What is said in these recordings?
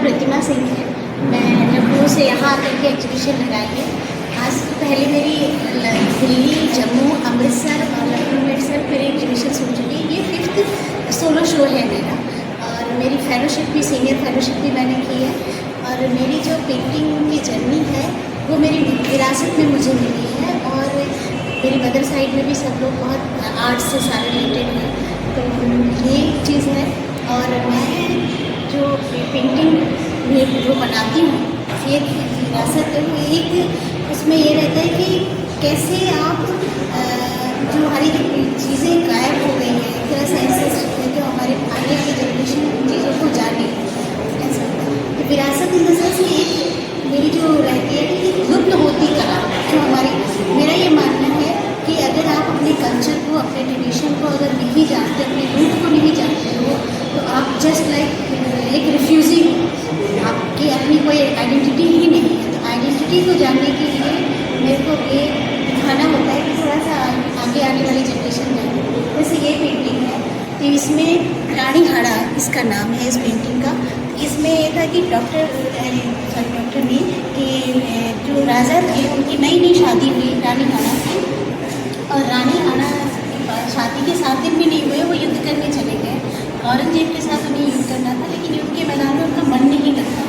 प्रतिमा सिंह है। मैं लखनऊ से यहाँ आकर के एग्जीबिशन लगाई है। आज से पहले मेरी दिल्ली, जम्मू, अमृतसर और लखनऊ में सर मेरी एग्जीबिशन हो चुकी है। ये 5th सोलो शो है मेरा। और मेरी फेलोशिप भी, सीनियर फेलोशिप भी मैंने की है। और मेरी जो पेंटिंग की जर्नी है वो मेरी विरासत में मुझे मिली है। और मेरी मदर साइड में भी सब लोग बहुत आर्ट से सारे रिलेटेड हैं, तो ये चीज़ है। और मैं जो पेंटिंग जो बनाती हूँ, ये विरासत है। एक उसमें ये रहता है कि कैसे आप जो हमारी चीज़ें गायब हो गई हैं, एक तरह से ऐसे जो हमारे आगे की जनरेशन उन चीज़ों को जाने, ऐसा तो विरासत इन द सेंस एक मेरी जो रहती है कि लुप्त होती कला जो हमारी, मेरा ये मानना है कि अगर आप अपने कल्चर को, अपने ट्रेडिशन को अगर नहीं जानते, अपने रूट को नहीं जानते हो, तो आप जस्ट लाइक एक रिफ्यूजी हो, आपकी अपनी कोई आइडेंटिटी ही नहीं है। तो आइडेंटिटी को जानने के लिए मेरे को ये दिखाना होता है कि थोड़ा सा आगे आने वाली जनरेशन जाए। जैसे ये पेंटिंग है, तो इसमें रानी हाड़ा इसका नाम है इस पेंटिंग का। इसमें ये था कि डॉक्टर ने कि जो राजा थे उनकी नई शादी हुई रानी हाड़ा की, और रानी हाड़ा शादी के 7 दिन भी नहीं हुए, वो युद्ध करने चले गए। औरंगजेब के साथ उन्हें युद्ध करना था, लेकिन युद्ध के मैदान में उनका मन नहीं लगता।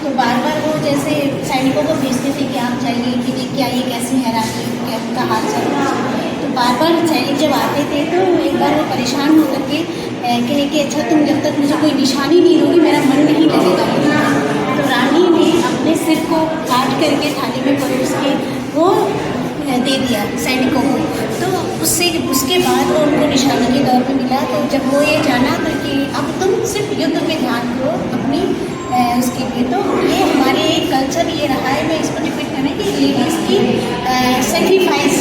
तो बार बार वो जैसे सैनिकों को भेजते थे कि आप जाइए कि देखिए आइए कैसी है रानी, क्या उनका हाल चल रहा है। तो बार बार सैनिक जब आते थे तो एक बार वो परेशान होकर के कहे कि अच्छा तुम जब तक मुझे कोई निशानी नहीं दोगी मेरा मन नहीं लगेगा। तो रानी ने अपने सिर को काट करके थाली में परोस के वो दे दिया सैनिकों को। तो उसके बाद वो उनको निशानी के तौर पे मिला। तो जब वो ये जाना था कि अब तुम सिर्फ युद्ध पे ध्यान दो अपनी उसके लिए, तो ये हमारे कल्चर ये रहा है। मैं इसको डिपेंड करना कि लेडीज़ की सेक्रीफाइस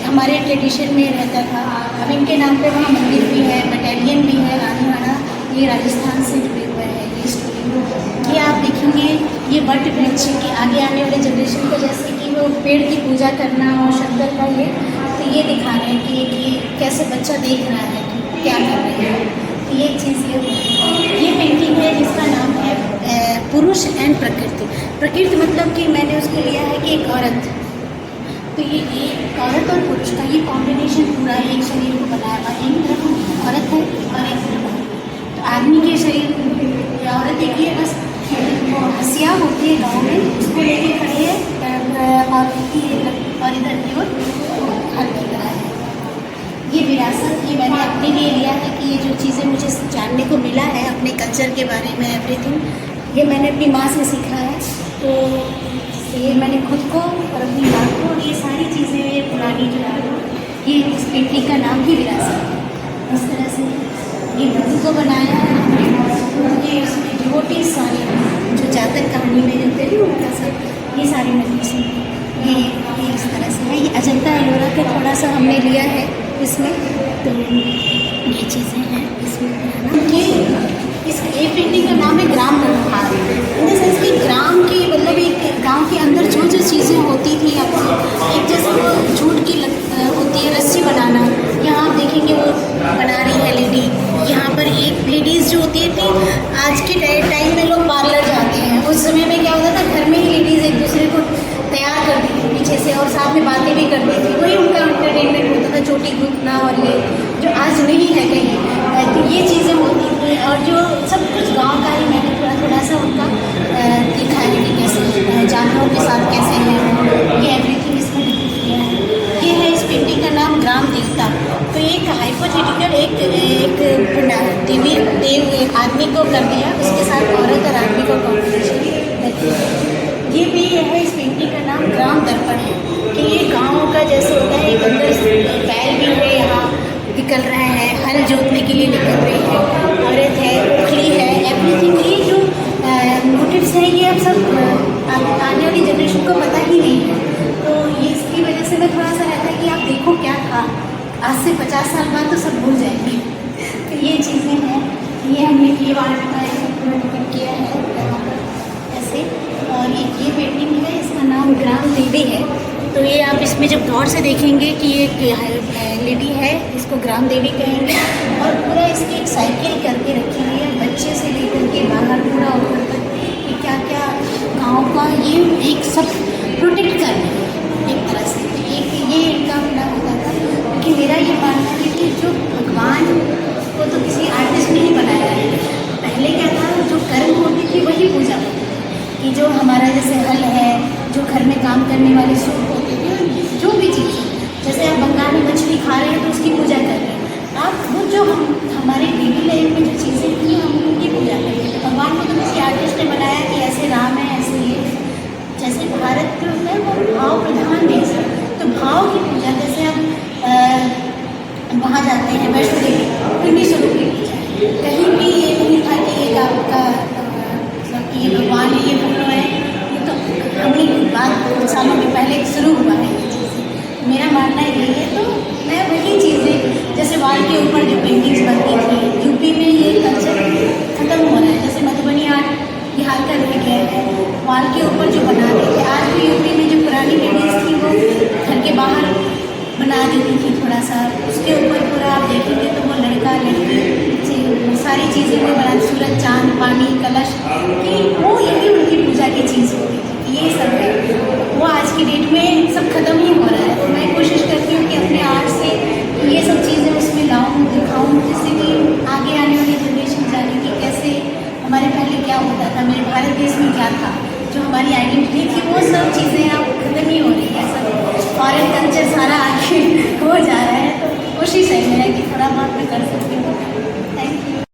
हमारे ट्रेडिशन में रहता था। अब इनके नाम पे वहाँ मंदिर भी है, बटालियन भी है। रानी हाड़ा ये राजस्थान से जुड़े हुए हैं ये स्टोरी। ये आप देखेंगे ये वट वृक्ष के आगे आने वाले जनरेशन को, जैसे कि वो पेड़ की पूजा करना और शंकर का ये, तो ये दिखा रहे हैं कि कैसे बच्चा देख रहा है कि क्या कर रहे हैं। तो ये चीज़ ये पेंटिंग है जिसका नाम है पुरुष एंड प्रकृति। प्रकृति मतलब कि मैंने उसको लिया है कि एक औरत, तो ये एक औरत और पुरुष का ये कॉम्बिनेशन पूरा एक शरीर को बनाया हुआ। एक तरफ औरत है और एक तरफ तो आदमी के शरीर। औरत एक ये बस हंसिया होती है गाँव में, उसको लेके खड़ी है और इधर की ओर हर की तरह है। ये विरासत ये मैंने अपने लिए लिया है कि ये जो चीज़ें मुझे जानने को मिला है अपने कल्चर के बारे में, एवरीथिंग, ये मैंने अपनी माँ से सीखा है। तो ये मैंने खुद को और अपनी माँ को, ये सारी चीज़ें पुरानी जो है ये इस पेंटिंग का नाम ही विरासत है। इस तरह से ये बुद्ध को बनाया है ये उसमें डिवोटी सारे जो जातक कहानी में रहते हैं उनका सब ये सारी नतीज ये इस तरह से है। ये अजंता एलोरा का थोड़ा सा हमने लिया है इसमें, तो ये चीज़ें हैं इसमें। ये पेंटिंग का नाम है ग्राम व्यवहार। इन द सेंस कि ग्राम की मतलब एक गांव के अंदर जो जो चीज़ें होती थी, एक जैसे वो जूट की होती है रस्सी बनाना, यहाँ आप देखेंगे वो बना रही है लेडी। यहाँ पर एक लेडीज़ जो होती थी, आज के टाइम में लोग पार्लर जाते हैं, उस समय में क्या होता था घर में ही लेडीज़ एक दूसरे को तैयार करती थी पीछे से और साथ में बातें भी करती थी, वही उनका एंटरटेनमेंट होता था, चोटी घूमना और ये जो आज नहीं है कहीं। तो ये चीज़ें होती थी और जो सब कुछ गांव का ही मैंने थोड़ा सा उनका दिखा है कि कैसे जानवरों के साथ कैसे है, ये एवरीथिंग इसमें किया है। ये है इस पेंटिंग का नाम ग्राम देवता। तो एक हाइपोथेटिकल एक देव एक आदमी को कर दिया, उसके साथ औरत और आदमी को कॉम्बिनेशन। ये भी है इस पेंटिंग का नाम ग्राम दर्पण है कि ये गाँव का जैसे होता है, एक अंदर बैल भी है यहाँ निकल रहे हैं, हल जोतने के लिए निकल रही है, औरत है, उखली है, एवरीथिंग। ये जो मोटिव्स हैं ये अब सब आने वाली जनरेशन को पता ही नहीं है। तो ये इसकी वजह से मैं थोड़ा सा रहता है कि आप देखो क्या था, आज से 50 साल बाद तो सब भूल जाएंगे। तो ये चीज़ें हैं, ये हमने ये वार्ड का डिपेंड किया है यहाँ पर ऐसे। और ये पेंटिंग है, इसका नाम ग्राम देवी है। तो ये आप इसमें जब गौर से देखेंगे कि ये लेडी है, इसको ग्राम देवी कहेंगे। और पूरा इसकी एक साइकिल करके रखी हुई है, बच्चे से लेकर के बाहर पूरा ऊपर तक ये एक सब प्रोटेक्ट करने एक तरह से ये इनका अपना होता था। क्योंकि मेरा ये मानना है कि जो भगवान को तो किसी आर्टिस्ट ने ही बनाया है। पहले क्या था, जो कर्म होती थी वही पूजा होती थी। कि जो हमारा जैसे हल है, जो घर में काम करने वाले सूप होते थे, जो भी चीज़, जैसे आप बंगाल में मछली खा रहे हैं तो उसकी पूजा कर रहे हैं आप, वो जो हमारे डेली लाइफ में जो चीज़ें थी हम उनकी पूजा करते थे। भगवान को तो किसी आर्टिस्ट ने बनाया कि ऐसे राम है, ऐसे ये। जैसे भारत जो है वो भाव प्रधान देश है, तो भाव की पूजा, जैसे हम वहाँ जाते हैं वैष्णो देवी, पिंडी स्वरूप की पूजा, कहीं भी ये नहीं था कि एक आपका मतलब कि ये भगवान है, ये फोटो है। ये तो हमने बात सालों के पहले शुरू हुआ है ये चीज़ें। मेरा मानना यही है। तो मैं वही चीज़ें, जैसे वॉल के ऊपर जो पेंटिंग्स बनती थी, यूपी में ये कल्चर खत्म हो रहा है। जैसे मधुबनी आर्ट बिहार का रह गया है, वॉल के ऊपर जो बनाते थे, आज भी यूपी में जो पुरानी पेंटिंग्स थी वो घर के बाहर बना देती थी थोड़ा सा, उसके ऊपर पूरा आप देखेंगे तो वो लड़का लड़की सारी चीज़ें वो बना, सूरज चांद पानी कलश, कि वो यही उनकी पूजा की चीज़ होती थी। ये सब है, वो आज की डेट में सब खत्म ही हो रहा है। तो मैं कोशिश करती हूँ कि अपने आर्ट से ये सब चीज़ें उसमें लाऊँ, दिखाऊँ, जिससे कि आगे आने वाली जनरेशन जाने कि कैसे हमारे पहले क्या होता था, मेरे भारत देश में क्या था, जो हमारी आइडेंटिटी थी, वो सब चीज़ें अब खत्म ही हो रही है। सब फॉरेन कल्चर सारा आगे हो जा रहा है। तो कोशिश है मेरा कि थोड़ा बहुत मैं कर सकती हूँ। Thank you.